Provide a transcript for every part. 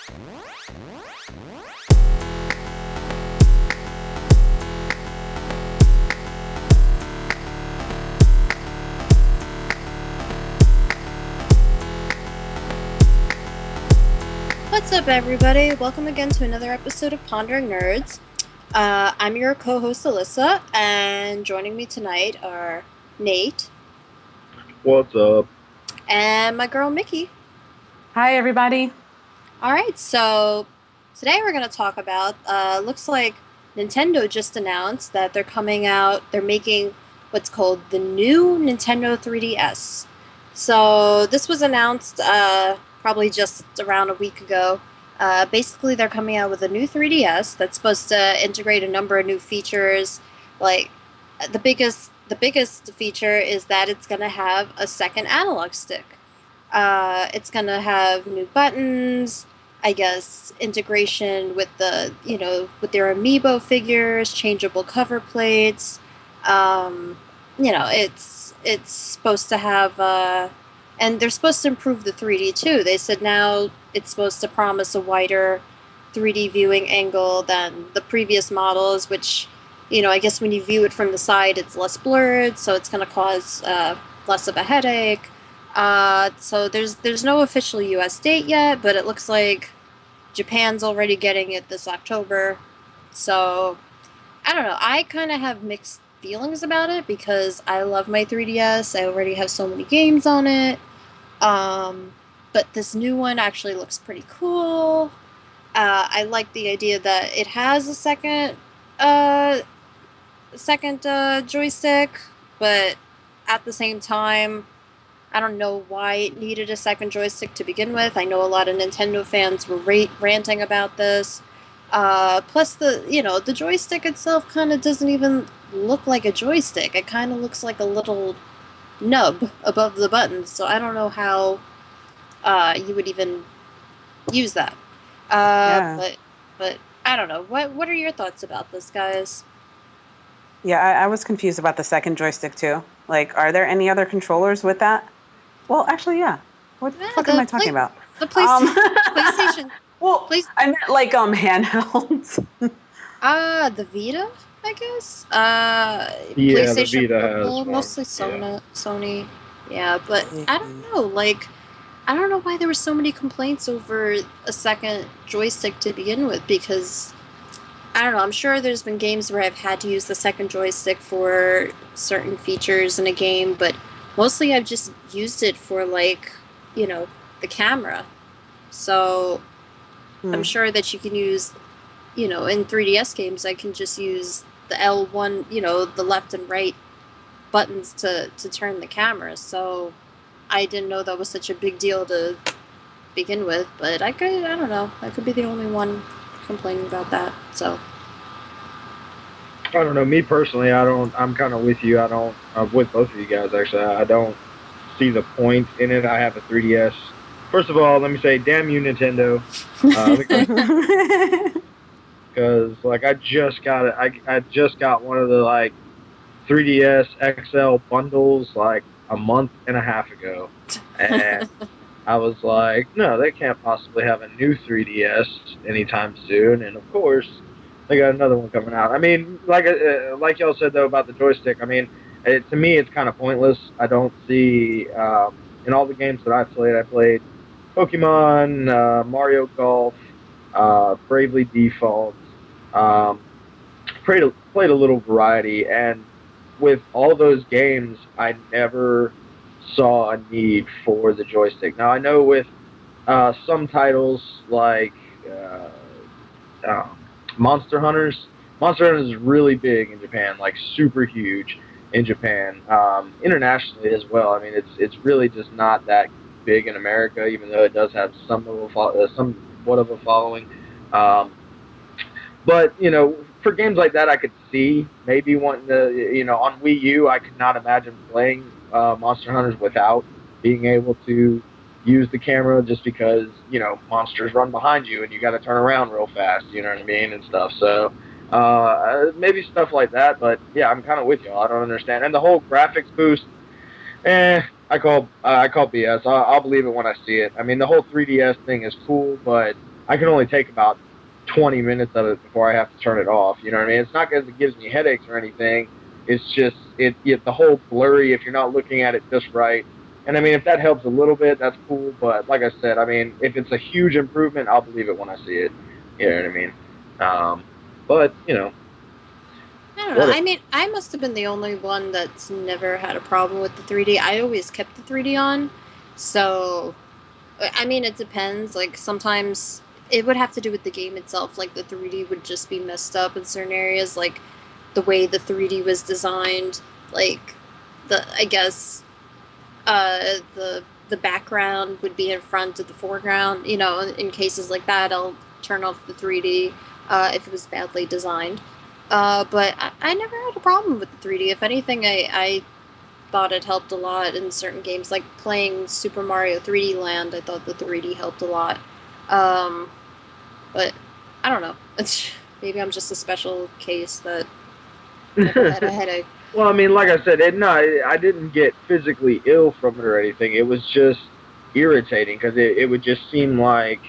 What's up, everybody? Welcome again to another episode of Pondering Nerds. I'm your co-host, Alyssa, and joining me tonight are Nate. What's up? And my girl, Mickey. Hi, everybody. Alright, so today we're going to talk about, looks like Nintendo just announced that they're making what's called the new Nintendo 3DS. So this was announced, probably just around a week ago. Basically, they're coming out with a new 3DS that's supposed to integrate a number of new features. Like, the biggest feature is that it's going to have a second analog stick. It's going to have new buttons, I guess, integration with with their amiibo figures, changeable cover plates. It's supposed to have, and they're supposed to improve the 3D too. They said now it's supposed to promise a wider 3D viewing angle than the previous models, which, I guess when you view it from the side, it's less blurred, so it's going to cause less of a headache. So there's no official US date yet, but it looks like Japan's already getting it this October. So, I don't know. I kind of have mixed feelings about it because I love my 3DS. I already have so many games on it. But this new one actually looks pretty cool. I like the idea that it has a second joystick, but at the same time, I don't know why it needed a second joystick to begin with. I know a lot of Nintendo fans were ranting about this. Plus, the joystick itself kind of doesn't even look like a joystick. It kind of looks like a little nub above the buttons, so I don't know how you would even use that. Yeah. But I don't know. What are your thoughts about this, guys? Yeah, I was confused about the second joystick too. Like, are there any other controllers with that? Well, actually, yeah. What the fuck am I talking about? The PlayStation. Well, I meant like handhelds. The Vita, I guess. Yeah, PlayStation the Vita Portable, has one. mostly Sony. Yeah, but I don't know. Like, I don't know why there were so many complaints over a second joystick to begin with, because I don't know, I'm sure there's been games where I've had to use the second joystick for certain features in a game, but mostly I've just used it for, like, the camera. So I'm sure that you can use, in 3DS games, I can just use the L1, the left and right buttons to turn the camera. So I didn't know that was such a big deal to begin with, but I don't know. I could be the only one complaining about that, so. I don't know. Me personally, I'm kind of with you. I'm with both of you guys, actually. I don't see the point in it. I have a 3DS. First of all, let me say, damn you, Nintendo. Because, like, I just got it. I just got one of the, like, 3DS XL bundles, like, a month and a half ago. And I was like, no, they can't possibly have a new 3DS anytime soon. And, of course, they got another one coming out. I mean, like y'all said, though, about the joystick, I mean, to me, it's kind of pointless. I don't see, in all the games that I played Pokemon, Mario Golf, Bravely Default, played a little variety, and with all those games, I never saw a need for the joystick. Now, I know with some titles like Monster Hunters is really big in Japan, like super huge in Japan, internationally as well. I mean, it's really just not that big in America, even though it does have somewhat of a following. But for games like that, I could see maybe wanting to, on Wii U, I could not imagine playing Monster Hunters without being able to use the camera, just because monsters run behind you and you got to turn around real fast, you know what I mean, and stuff. So maybe stuff like that. But yeah, I'm kind of with you. I don't understand. And the whole graphics boost, I call BS. I'll believe it when I see it. I mean, the whole 3DS thing is cool, but I can only take about 20 minutes of it before I have to turn it off. You know what I mean? It's not because it gives me headaches or anything. It's just the whole blurry if you're not looking at it just right. And I mean, if that helps a little bit, that's cool. But like I said, I mean, if it's a huge improvement, I'll believe it when I see it. You know what I mean? But you know, I don't know. I mean, I must have been the only one that's never had a problem with the 3D. I always kept the 3D on. So, I mean, it depends. Like, sometimes it would have to do with the game itself. Like, the 3D would just be messed up in certain areas. Like, the way the 3D was designed. Like, I guess, the background would be in front of the foreground. You know, in cases like that, I'll turn off the 3D if it was badly designed. But I never had a problem with the 3D. If anything, I thought it helped a lot in certain games, like playing Super Mario 3D Land. I thought the 3D helped a lot. But I don't know. Maybe I'm just a special case that never had a headache. Well, I mean, like I said, I didn't get physically ill from it or anything. It was just irritating because it would just seem like,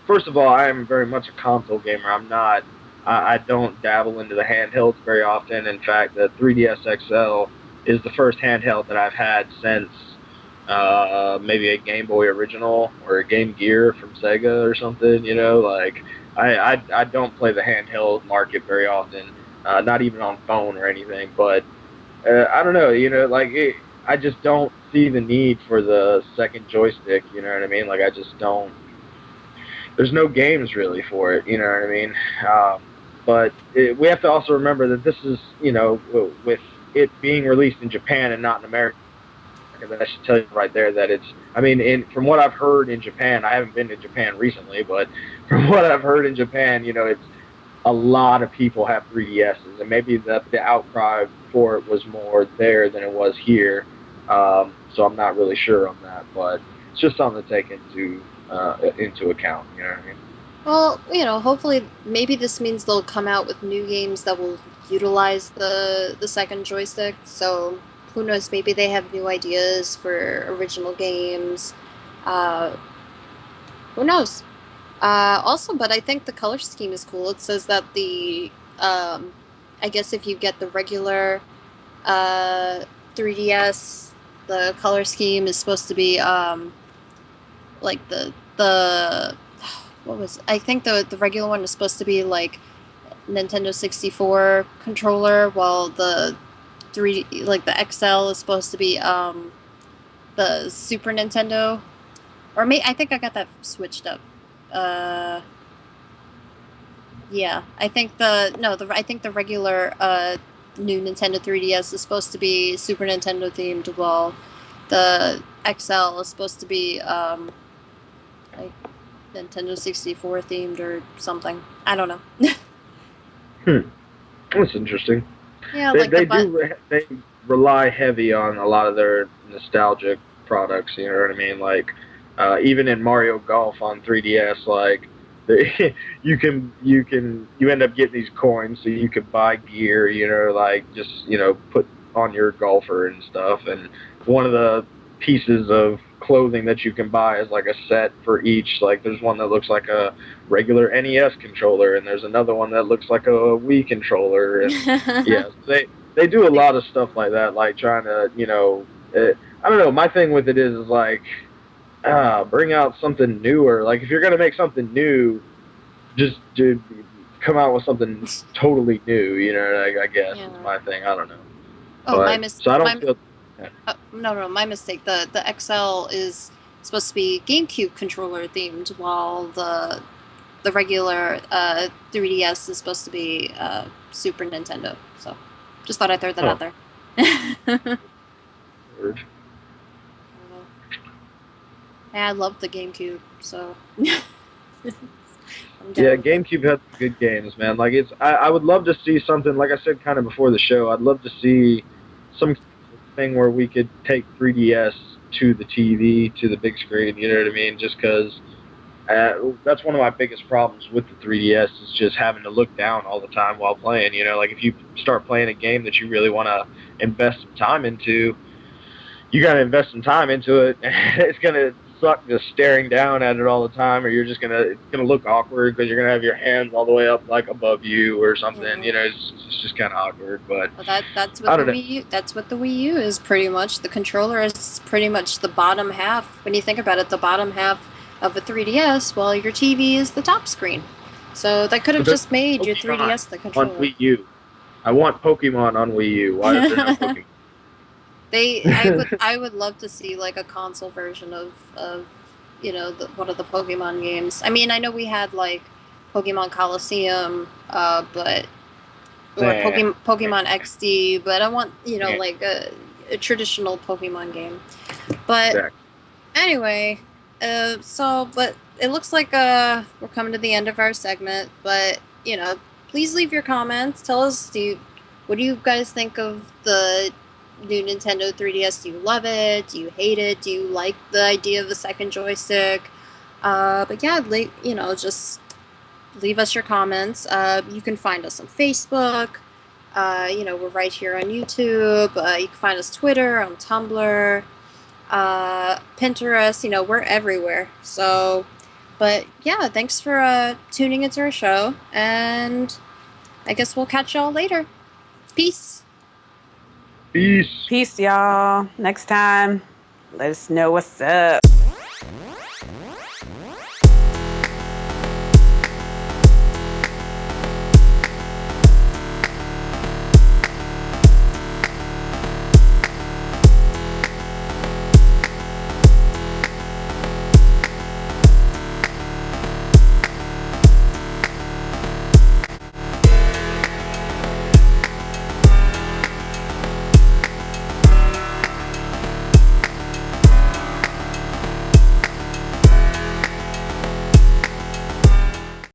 first of all, I am very much a console gamer. I'm not. I don't dabble into the handhelds very often. In fact, the 3DS XL is the first handheld that I've had since maybe a Game Boy Original or a Game Gear from Sega or something. You know, like I don't play the handheld market very often, not even on phone or anything. But I don't know, you know, like I just don't see the need for the second joystick. You know what I mean? Like I just don't. There's no games really for it. You know what I mean? But we have to also remember that this is, you know, with it being released in Japan and not in America, that I should tell you right there that it's, I mean, from what I've heard in Japan, I haven't been to Japan recently, but from what I've heard in Japan, you know, it's a lot of people have 3DSs, and maybe the outcry for it was more there than it was here. So I'm not really sure on that, but it's just something to take into account. You know what I mean? Well, you know, hopefully, maybe this means they'll come out with new games that will utilize the second joystick. So who knows? Maybe they have new ideas for original games. Uh, who knows? Also, but I think the color scheme is cool. It says that I guess if you get the regular 3DS, the color scheme is supposed to be like the what was, I think the regular one is supposed to be like Nintendo 64 controller, while the 3 like the XL is supposed to be the Super Nintendo, or I think I got that switched up. Yeah, I think I think the regular new Nintendo 3DS is supposed to be Super Nintendo themed, while the XL is supposed to be like Nintendo 64 themed or something. I don't know. That's interesting. Yeah, they rely heavy on a lot of their nostalgic products. You know what I mean? Like even in Mario Golf on 3DS, like you end up getting these coins so you could buy gear. You know, like just put on your golfer and stuff. And one of the pieces of clothing that you can buy is like a set for each. Like there's one that looks like a regular NES controller, and there's another one that looks like a Wii controller. And yeah, they do a lot of stuff like that, like trying to I don't know. My thing with it is like bring out something newer. Like if you're gonna make something new, just come out with something totally new. You know, I guess is my thing. I don't know. Oh, but, my mistake. So I don't feel. No, my mistake. The XL is supposed to be GameCube controller themed, while the regular 3DS is supposed to be Super Nintendo. So, just thought I'd throw that out there. Weird. I love the GameCube, so. Yeah, GameCube had good games, man. Like I would love to see something. Like I said, kind of before the show, I'd love to see some thing where we could take 3DS to the TV, to the big screen. You know what I mean? Just because that's one of my biggest problems with the 3DS is just having to look down all the time while playing. You know, like if you start playing a game that you really want to invest some time into, you got to invest some time into it. It's gonna suck just staring down at it all the time, or it's gonna look awkward because you're gonna have your hands all the way up like above you or something. Mhm. You know, it's just kind of awkward. But Well, that's what I the don't know. Wii U. That's what the Wii U is pretty much. The controller is pretty much the bottom half. When you think about it, the bottom half of a 3DS, while your TV is the top screen. So that could have But just made your Pokemon 3DS the on controller. Wii U. I want Pokemon on Wii U. Why is there no Pokemon? I would love to see like a console version of one of the Pokemon games. I mean, I know we had like Pokemon Coliseum, but or Pokemon XD, but I want like a traditional Pokemon game. But Exactly. anyway, but it looks like we're coming to the end of our segment. But please leave your comments. Tell us, what do you guys think of the new Nintendo 3DS? Do you love it? Do you hate it? Do you like the idea of the second joystick? But yeah, just leave us your comments. You can find us on Facebook. We're right here on YouTube. You can find us Twitter, on Tumblr, Pinterest. We're everywhere. So, but yeah, thanks for tuning into our show, and I guess we'll catch y'all later. Peace. Peace. Peace, y'all. Next time, let us know what's up.